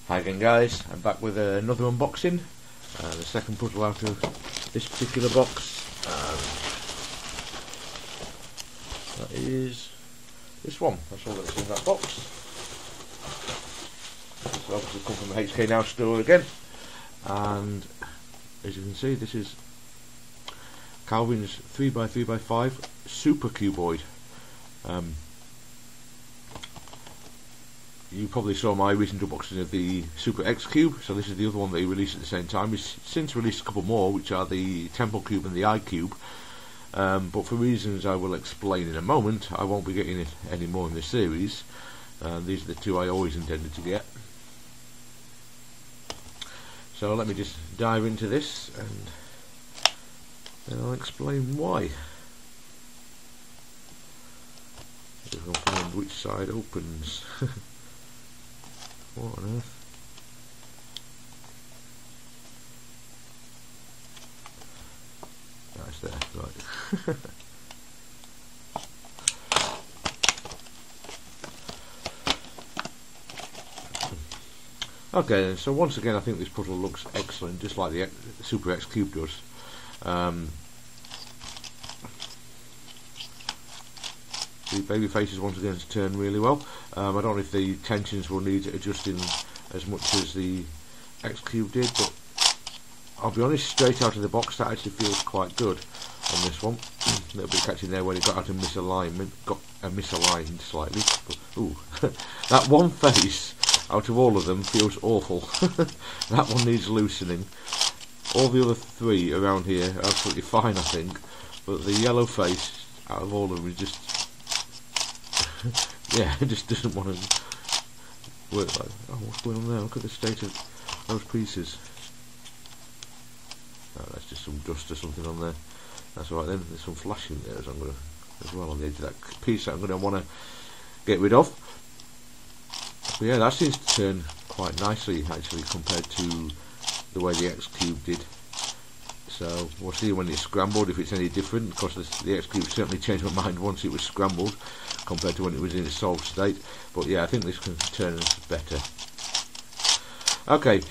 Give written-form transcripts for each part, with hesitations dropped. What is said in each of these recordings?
Hi again guys, I'm back with another unboxing, the second puzzle out of this particular box, that is this one. That's all that's in that box. This will obviously come from the HK Now store again, and as you can see this is Calvin's 3x3x5 Super Cuboid. You probably saw my recent unboxing of the Super X Cube, so this is the other one that he released at the same time. He's since released a couple more, which are the Temple Cube and the I Cube, but for reasons I will explain in a moment, I won't be getting it any more in this series. These are the two I always intended to get. So let me just dive into this and then I'll explain why. If I can find which side opens. What on earth? That's there, right. Okay, so once again I think this puzzle looks excellent, just like the Super X Cube does. The baby faces once again turn really well. I don't know if the tensions will need adjusting as much as the X Cube did, but I'll be honest, straight out of the box that actually feels quite good on this one. A little bit catching there when it got out of misalignment, got misaligned slightly. But, ooh, that one face out of all of them feels awful. That one needs loosening. All the other three around here are absolutely fine, I think, but the yellow face out of all of them is just yeah, it just doesn't want to work like, oh, what's going on there? Look at the state of those pieces. Oh, that's just some dust or something on there. That's alright then, there's some flashing there as well on the edge of that piece that I'm going to want to get rid of. But yeah, that seems to turn quite nicely actually compared to the way the X Cube did. So we'll see when it's scrambled if it's any different. Of course the X Cube certainly changed my mind once it was scrambled compared to when it was in a solid state, but yeah, I think this can turn better. Okay,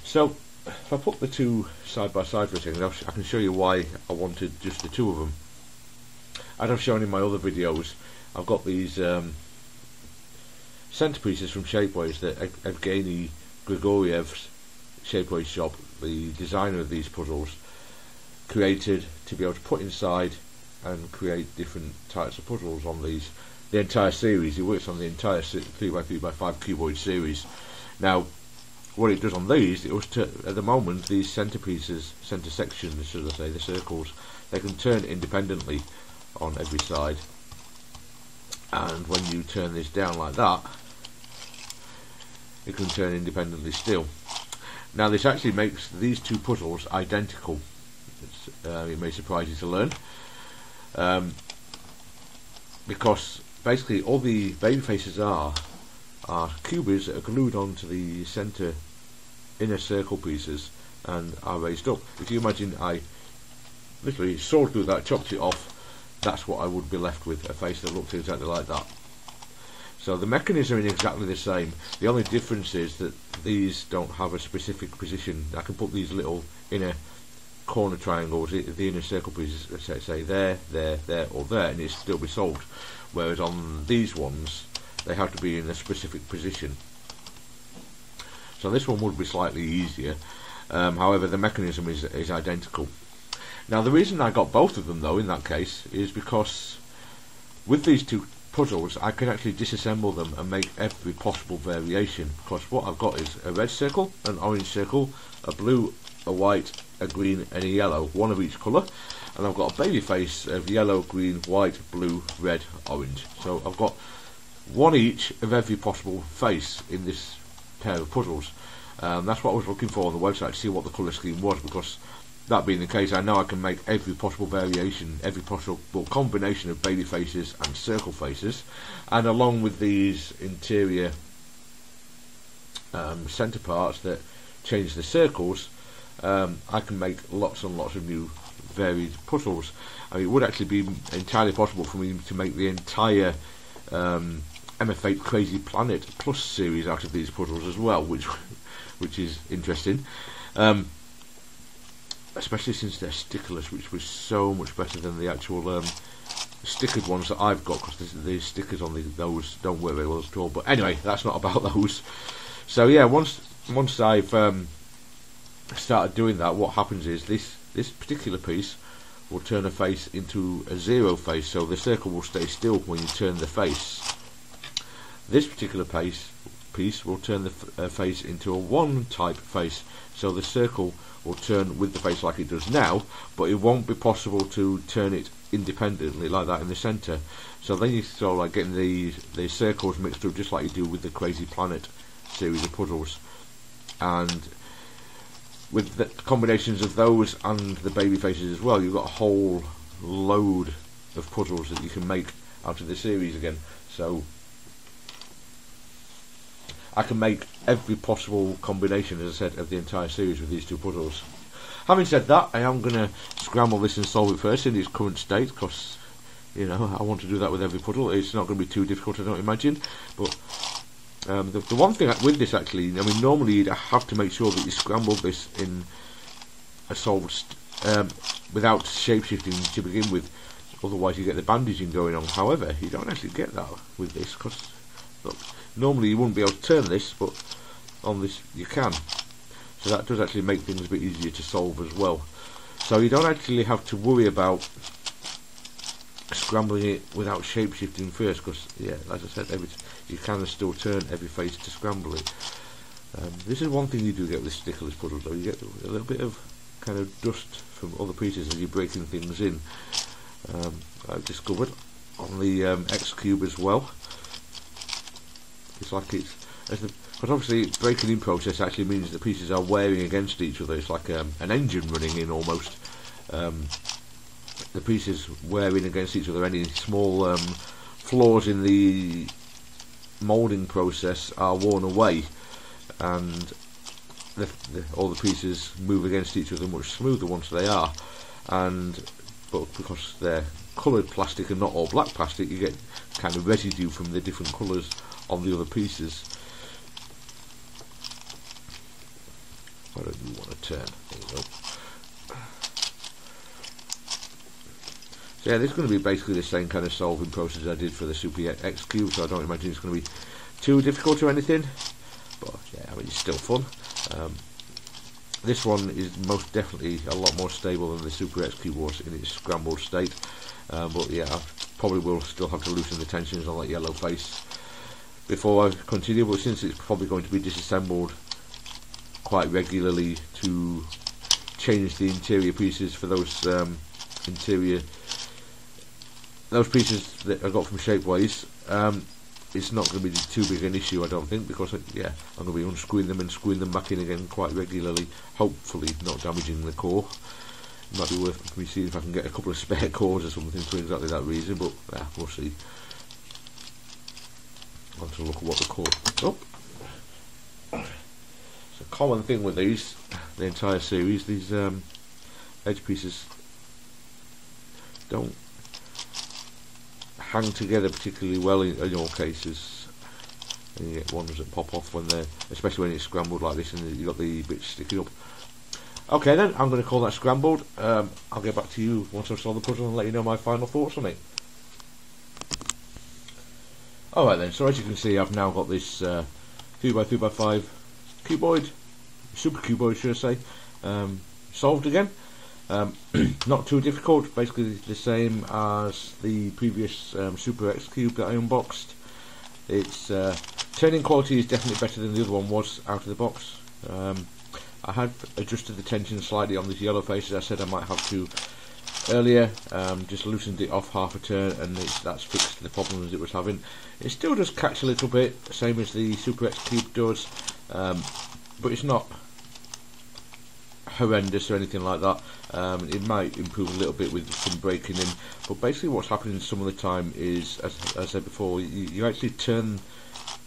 so if I put the two side by side for a second, I can show you why I wanted just the two of them. As I've shown in my other videos, I've got these centerpieces from Shapeways that Evgeny Grigoriev's Shapeways shop, the designer of these puzzles, created to be able to put inside and create different types of puzzles on these. The entire series, he works on the entire 3x3x5 Cuboid series. Now, what it does on these, it was at the moment, these centerpieces, center sections, should I say, the circles, they can turn independently on every side. And when you turn this down like that, it can turn independently still. Now, this actually makes these two puzzles identical. It may surprise you to learn, because basically all the baby faces are cubies that are glued onto the center inner circle pieces and are raised up. If you imagine I literally sawed through that, chopped it off, that's what I would be left with, a face that looks exactly like that. So the mechanism is exactly the same. The only difference is that these don't have a specific position. I can put these little inner corner triangles, the inner circle pieces, say there, there, there, or there, and it'll still be solved. Whereas on these ones, they have to be in a specific position. So this one would be slightly easier. However, the mechanism is identical. Now, the reason I got both of them, though, in that case, is because with these two puzzles, I can actually disassemble them and make every possible variation. Because what I've got is a red circle, an orange circle, a blue, a white, a green and a yellow, one of each colour, and I've got a baby face of yellow, green, white, blue, red, orange. So I've got one each of every possible face in this pair of puzzles. That's what I was looking for on the website, to see what the colour scheme was, because that being the case, I know I can make every possible variation, every possible combination of baby faces and circle faces, and along with these interior centre parts that change the circles, I can make lots and lots of new varied puzzles. I mean, it would actually be entirely possible for me to make the entire MF8 Crazy Planet Plus series out of these puzzles as well, which which is interesting. Especially since they're stickerless, which was so much better than the actual stickered ones that I've got, because the stickers on those don't work very well at all. But anyway, that's not about those. So yeah, once I've started doing that, what happens is this particular piece will turn a face into a 0 face, so the circle will stay still when you turn the face. This particular piece will turn the face into a 1 type face, so the circle will turn with the face like it does now, but it won't be possible to turn it independently like that in the centre. So then you sort of like getting the circles mixed up just like you do with the Crazy Planet series of puzzles. And with the combinations of those and the baby faces as well, you've got a whole load of puzzles that you can make out of the series again. So I can make every possible combination, as I said, of the entire series with these two puzzles. Having said that, I am going to scramble this and solve it first in its current state, because, you know, I want to do that with every puzzle. It's not going to be too difficult, I don't imagine. But the one thing with this, actually, I mean, normally you'd have to make sure that you scramble this in a solved without shape-shifting to begin with, otherwise you get the bandaging going on. However, you don't actually get that with this, because look, normally you wouldn't be able to turn this, but on this you can. So that does actually make things a bit easier to solve as well. So you don't actually have to worry about scrambling it without shape-shifting first, because, yeah, as I said, you can still turn every face to scramble it. This is one thing you do get with stickerless puzzles, though. You get a little bit of kind of dust from other pieces as you're breaking things in. I've discovered on the X Cube as well. It's like but obviously breaking in process actually means the pieces are wearing against each other. It's like an engine running in almost. The pieces wearing against each other. Any small flaws in the moulding process are worn away, and all the pieces move against each other much smoother once they are. But because they're coloured plastic and not all black plastic, you get kind of residue from the different colours on the other pieces. Where do you want to turn? There you go. So yeah, this is going to be basically the same kind of solving process I did for the Super X Cube, so I don't imagine it's going to be too difficult or anything. But yeah, I mean, it's still fun. This one is most definitely a lot more stable than the Super X Cube was in its scrambled state. But yeah, I probably will still have to loosen the tensions on that yellow face before I continue, but since it's probably going to be disassembled quite regularly to change the interior pieces for those pieces that I got from Shapeways, it's not going to be too big an issue, I don't think, because yeah, I'm going to be unscrewing them and screwing them back in again quite regularly, hopefully not damaging the core. It might be worth me seeing if I can get a couple of spare cores or something for exactly that reason, but yeah, we'll see. I want to look at what the core. Oh, it's a common thing with these, the entire series. These edge pieces don't hang together particularly well in all cases, and you get ones that pop off when they're, especially when it's scrambled like this and you've got the bits sticking up. Okay then, I'm going to call that scrambled. I'll get back to you once I've solved the puzzle and let you know my final thoughts on it. Alright then, so as you can see, I've now got this 3x3x5 cuboid, super cuboid should I say, solved again. Not too difficult, basically the same as the previous Super X Cube that I unboxed. Its turning quality is definitely better than the other one was out of the box. I had adjusted the tension slightly on this yellow face, as I said I might have to earlier, just loosened it off half a turn, and that's fixed the problems it was having. It still does catch a little bit, same as the Super X Cube does, but it's not horrendous or anything like that. It might improve a little bit with some breaking in, but basically what's happening some of the time is, as I said before, you actually turn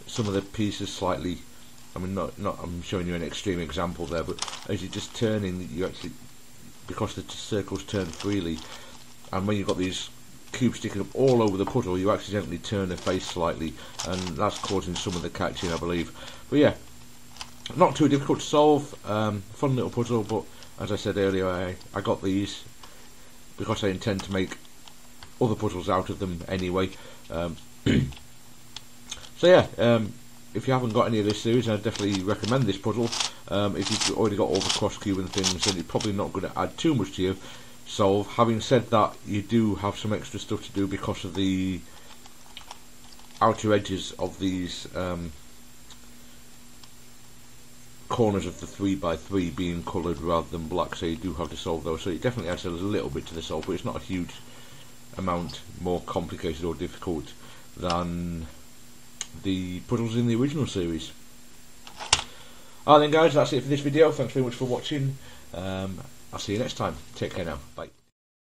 some of the pieces slightly. I mean, not I'm showing you an extreme example there, but as you're just turning, you actually, because the circles turn freely, and when you've got these cubes sticking up all over the puzzle, you accidentally turn the face slightly, and that's causing some of the catching, I believe. But yeah, Not too difficult to solve, fun little puzzle, but as I said earlier, I got these because I intend to make other puzzles out of them anyway. So yeah, if you haven't got any of this series, I definitely recommend this puzzle. If you've already got all the cross cube and things, then you're probably not going to add too much to your solve. Having said that, you do have some extra stuff to do because of the outer edges of these corners of the 3x3 being coloured rather than black, so you do have to solve those. So it definitely adds a little bit to the solve, but it's not a huge amount more complicated or difficult than the puzzles in the original series. Alright then guys, that's it for this video. Thanks very much for watching. I'll see you next time. Take care now. Bye.